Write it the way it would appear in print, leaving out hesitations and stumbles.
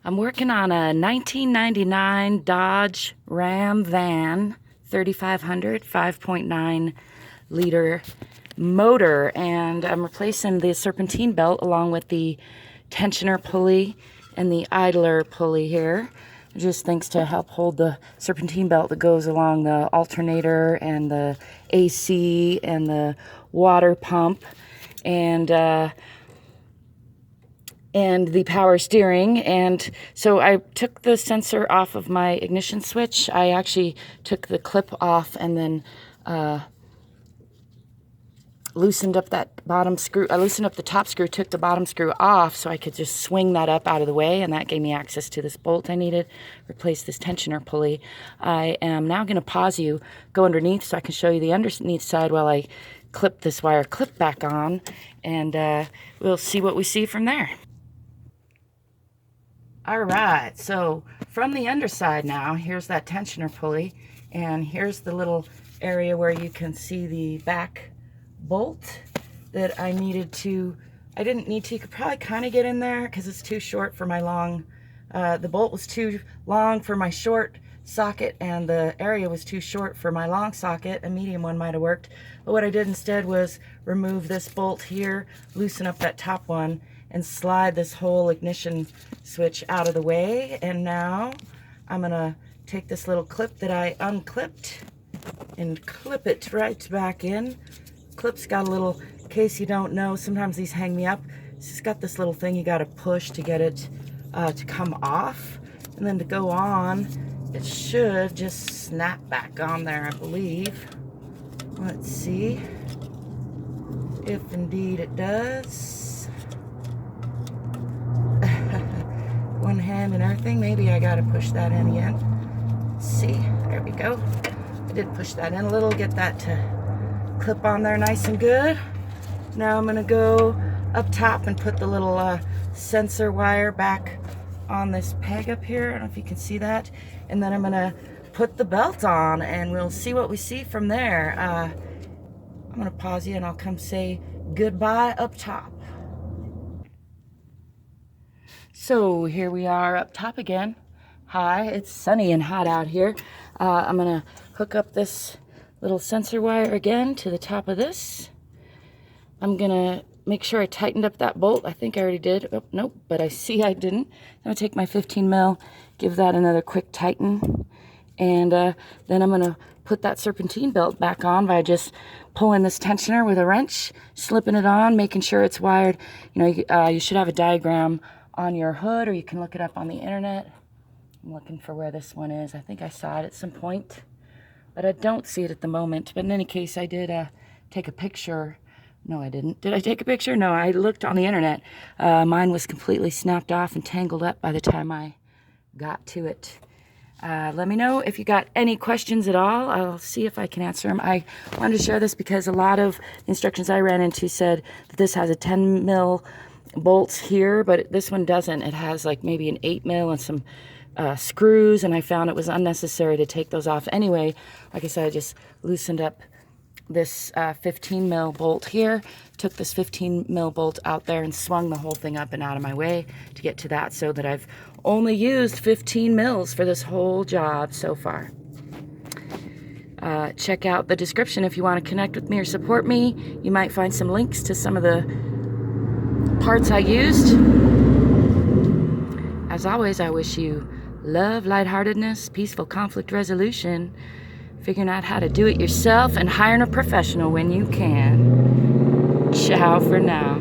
I'm working on a 1999 Dodge Ram van, 3500, 5.9 liter motor, and I'm replacing the serpentine belt along with the tensioner pulley and the idler pulley here. Just thanks to help hold the serpentine belt that goes along the alternator and the AC and the water pump and the power steering. And so I took the sensor off of my ignition switch. I actually took the clip off and then loosened up that bottom screw. I loosened up the top screw, took the bottom screw off so I could just swing that up out of the way, and that gave me access to this bolt I needed, replace this tensioner pulley. I am now going to pause you, go underneath so I can show you the underneath side while I clip this wire clip back on, and we'll see what we see from there. All right, so from the underside now, here's that tensioner pulley, and here's the little area where you can see the back bolt that I needed to, I didn't need to, you could probably kind of get in there because it's too short for my long, the bolt was too long for my short socket and the area was too short for my long socket. A medium one might have worked, but what I did instead was remove this bolt here, loosen up that top one, and slide this whole ignition switch out of the way. And now I'm gonna take this little clip that I unclipped and clip it right back in. Clip's got a little, in case you don't know, sometimes these hang me up. It's just got this little thing you gotta push to get it to come off. And then to go on, it should just snap back on there, I believe. Let's see if indeed it does. One hand and everything. Maybe I gotta push that in again. Let's see, there we go. I did push that in a little, get that to clip on there nice and good. Now I'm gonna go up top and put the little sensor wire back on this peg up here. I don't know if you can see that. And then I'm gonna put the belt on and we'll see what we see from there. I'm gonna pause you and I'll come say goodbye up top. So here we are up top again. Hi, it's sunny and hot out here. I'm gonna hook up this little sensor wire again to the top of this. I'm gonna make sure I tightened up that bolt. I think I already did. Oh, nope, but I see I didn't. I'm gonna take my 15 mil, give that another quick tighten, and then I'm gonna put that serpentine belt back on by just pulling this tensioner with a wrench, slipping it on, making sure it's wired. You know, you should have a diagram on your hood, or you can look it up on the internet. I'm looking for where this one is. I think I saw it at some point, but I don't see it at the moment. But in any case, I did take a picture. No, I didn't. Did I take a picture? No, I looked on the internet. Mine was completely snapped off and tangled up by the time I got to it. Let me know if you got any questions at all. I'll see if I can answer them. I wanted to share this because a lot of instructions I ran into said that this has a 10 mil bolts here, but this one doesn't. It has like maybe an 8 mil and some screws, and I found it was unnecessary to take those off anyway. Like I said, I just loosened up this 15 mil bolt here, took this 15 mil bolt out there and swung the whole thing up and out of my way to get to that, so that I've only used 15 mils for this whole job so far. Check out the description if you want to connect with me or support me. You might find some links to some of the parts I used. As always, I wish you love, lightheartedness, peaceful conflict resolution, figuring out how to do it yourself, and hiring a professional when you can. Ciao for now.